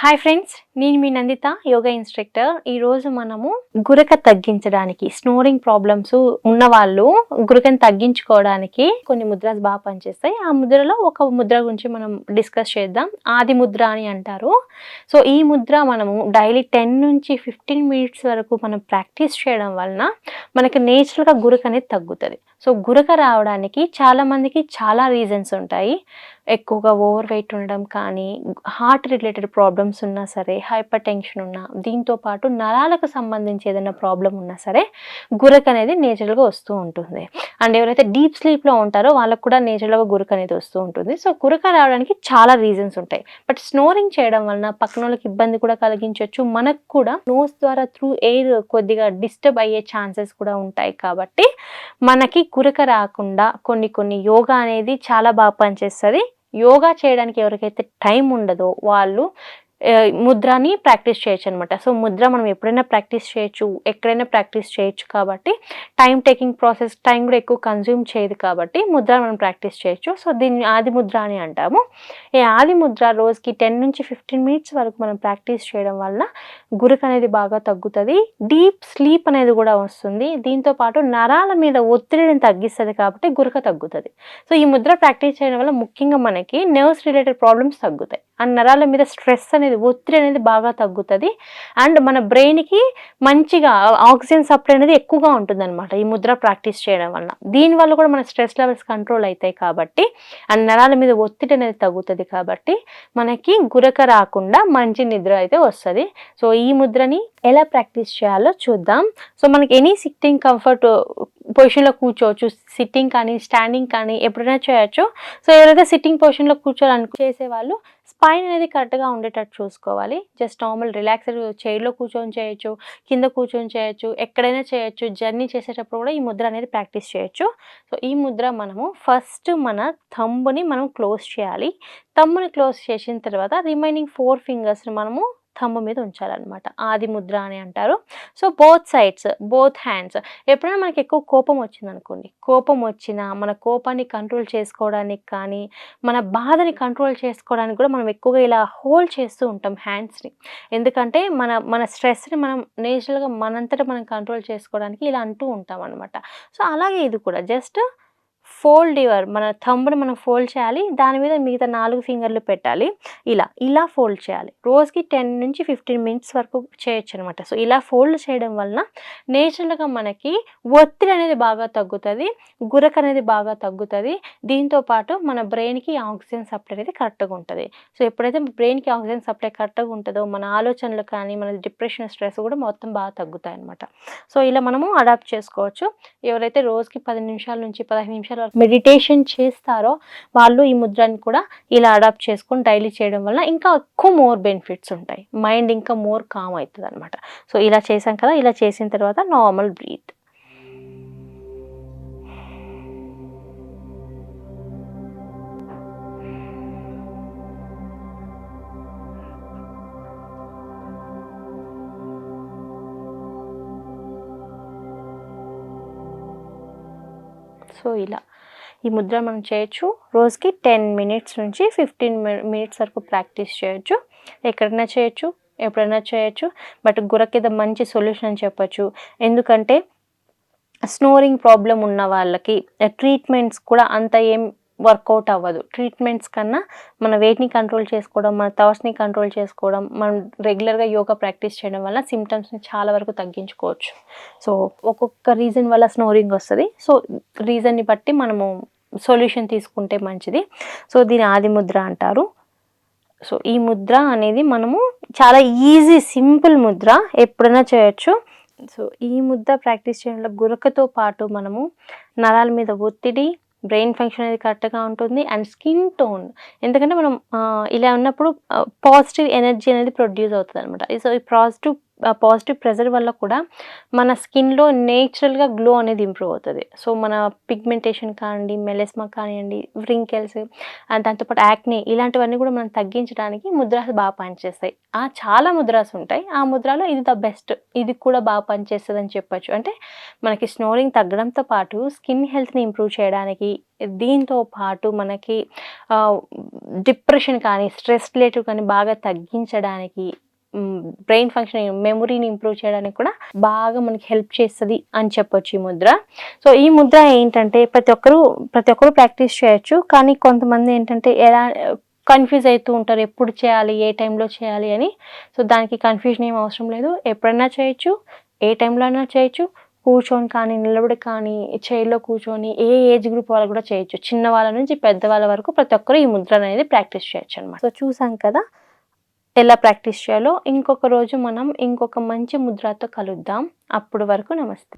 Hi friends, నేను మీ Nanditha, yoga instructor. ఈరోజు మనము గురక తగ్గించడానికి, స్నోరింగ్ ప్రాబ్లమ్స్ ఉన్నవాళ్ళు గురకని తగ్గించుకోవడానికి కొన్ని ముద్రాస్ బాగా పనిచేస్తాయి. ఆ ముద్రలో ఒక ముద్ర గురించి మనం డిస్కస్ చేద్దాం. ఆది ముద్ర అని అంటారు. సో ఈ ముద్ర మనము డైలీ 10 నుంచి 15 మినిట్స్ వరకు మనం ప్రాక్టీస్ చేయడం వలన మనకి నేచురల్గా గురక అనేది తగ్గుతుంది. సో గురక రావడానికి చాలామందికి చాలా రీజన్స్ ఉంటాయి. ఎక్కువగా ఓవర్ వెయిట్ ఉండడం కానీ, హార్ట్ రిలేటెడ్ ప్రాబ్లమ్స్ ఉన్నా సరే, హైపర్ టెన్షన్ ఉన్నా, దీంతో పాటు నరాలకు సంబంధించి ఏదైనా ప్రాబ్లం ఉన్నా సరే గురక అనేది నేచురల్గా వస్తూ ఉంటుంది. అండ్ ఎవరైతే డీప్ స్లీప్లో ఉంటారో వాళ్ళకు కూడా నేచురల్గా గురక అనేది వస్తూ ఉంటుంది. సో గురక రావడానికి చాలా రీజన్స్ ఉంటాయి. బట్ స్నోరింగ్ చేయడం వలన పక్కన వాళ్ళకి ఇబ్బంది కూడా కలిగించవచ్చు. మనకు కూడా నోస్ ద్వారా త్రూ ఎయిర్ కొద్దిగా డిస్టర్బ్ అయ్యే ఛాన్సెస్ కూడా ఉంటాయి. కాబట్టి మనకి గురక రాకుండా కొన్ని యోగా అనేది చాలా బాగా పనిచేస్తుంది. యోగా చేయడానికి ఎవరికైతే టైం ఉండదో వాళ్ళు ముద్రని ప్రాక్టీస్ చేయొచ్చు అనమాట. సో ముద్ర మనం ఎప్పుడైనా ప్రాక్టీస్ చేయొచ్చు, ఎక్కడైనా ప్రాక్టీస్ చేయొచ్చు. కాబట్టి టైం టేకింగ్ ప్రాసెస్, టైం కూడా ఎక్కువ కన్జ్యూమ్ చేయదు కాబట్టి ముద్ర మనం ప్రాక్టీస్ చేయొచ్చు. సో దీన్ని ఆది ముద్ర అని అంటాము. ఈ ఆది ముద్ర రోజుకి 10 నుంచి 15 మినిట్స్ వరకు మనం ప్రాక్టీస్ చేయడం వల్ల గురక అనేది బాగా తగ్గుతుంది. డీప్ స్లీప్ అనేది కూడా వస్తుంది. దీంతో పాటు నరాల మీద ఒత్తిడిని తగ్గిస్తుంది కాబట్టి గురక తగ్గుతుంది. సో ఈ ముద్ర ప్రాక్టీస్ చేయడం వల్ల ముఖ్యంగా మనకి నర్వ్స్ రిలేటెడ్ ప్రాబ్లమ్స్ తగ్గుతాయి. అండ్ నరాల మీద స్ట్రెస్ అనేది, ఒత్తిడి అనేది బాగా తగ్గుతుంది. అండ్ మన బ్రెయిన్కి మంచిగా ఆక్సిజన్ సప్లై అనేది ఎక్కువగా ఉంటుంది అనమాట ఈ ముద్ర ప్రాక్టీస్ చేయడం వల్ల. దీనివల్ల కూడా మన స్ట్రెస్ లెవెల్స్ కంట్రోల్ అవుతాయి కాబట్టి, అండ్ నరాల మీద ఒత్తిడి అనేది తగ్గుతుంది కాబట్టి మనకి గురక రాకుండా మంచి నిద్ర అయితే వస్తుంది. సో ఈ ముద్రని ఎలా ప్రాక్టీస్ చేయాలో చూద్దాం. సో మనకి ఎనీ సిట్టింగ్ కంఫర్ట్ పొజిషన్లో కూర్చోవచ్చు. సిట్టింగ్ కానీ, స్టాండింగ్ కానీ ఎప్పుడైనా చేయొచ్చు. సో ఎవరైతే సిట్టింగ్ పొజిషన్లో చేసేవాళ్ళు స్పైన్ అనేది కరెక్ట్గా ఉండేటట్టు చూసుకోవాలి. జస్ట్ నార్మల్ రిలాక్స్డ్ చైర్లో కూర్చొని చేయొచ్చు, కింద కూర్చొని చేయొచ్చు, ఎక్కడైనా చేయొచ్చు. జర్నీ చేసేటప్పుడు కూడా ఈ ముద్ర అనేది ప్రాక్టీస్ చేయొచ్చు. సో ఈ ముద్ర మనము ఫస్ట్ మన థంబ్ని మనం క్లోజ్ చేయాలి. థంబ్ని క్లోజ్ చేసిన తర్వాత రిమైనింగ్ 4 ఫింగర్స్ని మనము థంబ్ మీద ఉంచాలన్నమాట. ఆది ముద్ర అని అంటారు. So both sides, both hands. ఎప్పుడైనా మనకి ఎక్కువ కోపం వచ్చిందనుకోండి, కోపం వచ్చినా మన కోపాన్ని కంట్రోల్ చేసుకోవడానికి కానీ, మన బాధని కంట్రోల్ చేసుకోవడానికి కూడా మనం ఎక్కువగా ఇలా హోల్డ్ చేస్తూ ఉంటాం హ్యాండ్స్ని. ఎందుకంటే మన స్ట్రెస్ని మనం నేచురల్గా మనంతటా మనం కంట్రోల్ చేసుకోవడానికి ఇలా అంటూ ఉంటాం అనమాట. సో అలాగే ఇది కూడా జస్ట్ మన థంబ్ని మనం ఫోల్డ్ చేయాలి. దాని మీద మిగతా 4 ఫింగర్లు పెట్టాలి. ఇలా ఫోల్డ్ చేయాలి. రోజుకి 10 నుంచి 15 మినిట్స్ వరకు చేయొచ్చు అనమాట. సో ఇలా ఫోల్డ్ చేయడం వలన నేచురల్గా మనకి ఒత్తిడి అనేది బాగా తగ్గుతుంది, గురక అనేది బాగా తగ్గుతుంది. దీంతోపాటు మన బ్రెయిన్కి ఆక్సిజన్ సప్లై అనేది కరెక్ట్గా ఉంటుంది. సో ఎప్పుడైతే బ్రెయిన్కి ఆక్సిజన్ సప్లై కరెక్ట్గా ఉంటుందో మన ఆలోచనలు కానీ, మన డిప్రెషన్, స్ట్రెస్ కూడా మొత్తం బాగా తగ్గుతాయి అనమాట. సో ఇలా మనము అడాప్ట్ చేసుకోవచ్చు. ఎవరైతే రోజుకి 10 నిమిషాల నుంచి 15 నిమిషాల వరకు మెడిటేషన్ చేస్తారో వాళ్ళు ఈ ముద్రని కూడా ఇలా అడాప్ట్ చేసుకొని డైలీ చేయడం వల్ల ఇంకా ఎక్కువ మోర్ బెనిఫిట్స్ ఉంటాయి. మైండ్ ఇంకా మోర్ కామ్ అవుతుంది అనమాట. సో ఇలా చేసాం కదా, ఇలా చేసిన తర్వాత నార్మల్ బ్రీత్. సో ఇలా ఈ ముద్ర మనం చేయొచ్చు. రోజుకి 10 మినిట్స్ నుంచి 15 మినిట్స్ వరకు ప్రాక్టీస్ చేయొచ్చు. ఎక్కడైనా చేయొచ్చు, ఎప్పుడైనా చేయొచ్చు. బట్ గురకేదో మంచి సొల్యూషన్ అని చెప్పొచ్చు. ఎందుకంటే స్నోరింగ్ ప్రాబ్లం ఉన్న వాళ్ళకి ట్రీట్మెంట్స్ కూడా అంత ఏం వర్కౌట్ అవ్వదు. ట్రీట్మెంట్స్ కన్నా మన వెయిట్ని కంట్రోల్ చేసుకోవడం, మన థాట్స్ని కంట్రోల్ చేసుకోవడం, మనం రెగ్యులర్గా యోగా ప్రాక్టీస్ చేయడం వల్ల సిమ్టమ్స్ని చాలా వరకు తగ్గించుకోవచ్చు. సో ఒక్కొక్క రీజన్ వల్ల స్నోరింగ్ వస్తుంది. సో రీజన్ని బట్టి మనము సొల్యూషన్ తీసుకుంటే మంచిది. సో దీని ఆది ముద్ర అంటారు. సో ఈ ముద్ర అనేది మనము చాలా ఈజీ, సింపుల్ ముద్ర, ఎప్పుడైనా చేయొచ్చు. సో ఈ ముద్ర ప్రాక్టీస్ చేయడంలో గురకతో పాటు మనము నరాల మీద ఒత్తిడి, బ్రెయిన్ ఫంక్షన్ అనేది కరెక్ట్గా ఉంటుంది. అండ్ స్కిన్ టోన్, ఎందుకంటే మనం ఇలా ఉన్నప్పుడు పాజిటివ్ ఎనర్జీ అనేది ప్రొడ్యూస్ అవుతుంది అనమాట. సో ఈ పాజిటివ్ పాజిటివ్ ప్రెజర్ వల్ల కూడా మన స్కిన్‌లో నేచురల్‌గా గ్లో అనేది ఇంప్రూవ్ అవుతది. సో, మన పిగ్మెంటేషన్ కానియండి, మెలాస్మా కానియండి, వ్రింకిల్స్ దాంతో పాటు యాక్నే ఇలాంటివన్నీ కూడా మనం తగ్గించడానికి ముద్రాస్ బాగా పనిచేస్తాయి. చాలా ముద్రాస్ ఉంటాయి. ఆ ముద్రలో ఇది ద బెస్ట్. ఇది కూడా బాగా పనిచేస్తదని చెప్పొచ్చు. అంటే మనకి స్నోరింగ్ తగ్గడంతో పాటు స్కిన్ హెల్త్‌ని ఇంప్రూవ్ చేయడానికి, దీంతో పాటు మనకి ఆహ్, డిప్రెషన్ కానీ, స్ట్రెస్ రిలేటివ్ కానీ బాగా తగ్గించడానికి, బ్రెయిన్ ఫంక్షనింగ్, మెమరీని ఇంప్రూవ్ చేయడానికి కూడా బాగా మనకి హెల్ప్ చేస్తది అని చెప్పొచ్చు ఈ ముద్ర. సో, ఈ ముద్ర ఏంటంటే ప్రతి ఒక్కరు ప్రాక్టీస్ చేయొచ్చు. కానీ కొంతమంది ఏంటంటే కన్‌ఫ్యూజ్ అయితూ ఉంటారు. ఎప్పుడు చేయాలి? ఏ టైంలో చేయాలి అని. సో, దానికి కన్‌ఫ్యూజన్ ఏం అవసరం లేదు. ఎప్పుడైనా చేయొచ్చు. ఏ టైంలో అయినా చేయొచ్చు. కూర్చొని కానీ, నిలబడి కానీ, చైర్‌లో కూర్చొని ఏ ఏజ్ గ్రూప్ వాళ్ళు కూడా చేయొచ్చు. చిన్నవాళ్ళ నుంచి పెద్దవాళ్ళ వరకు ప్రతి ఒక్కరు ఈ ముద్రననేది ప్రాక్టీస్ చేయొచ్చనమాట. సో, చూసాం కదా! ఎలా ప్రాక్టీస్ చేయాలో. ఇంకొక రోజు మనం ఇంకొక మంచి ముద్రతో కలుద్దాం. అప్పటి వరకు నమస్తే.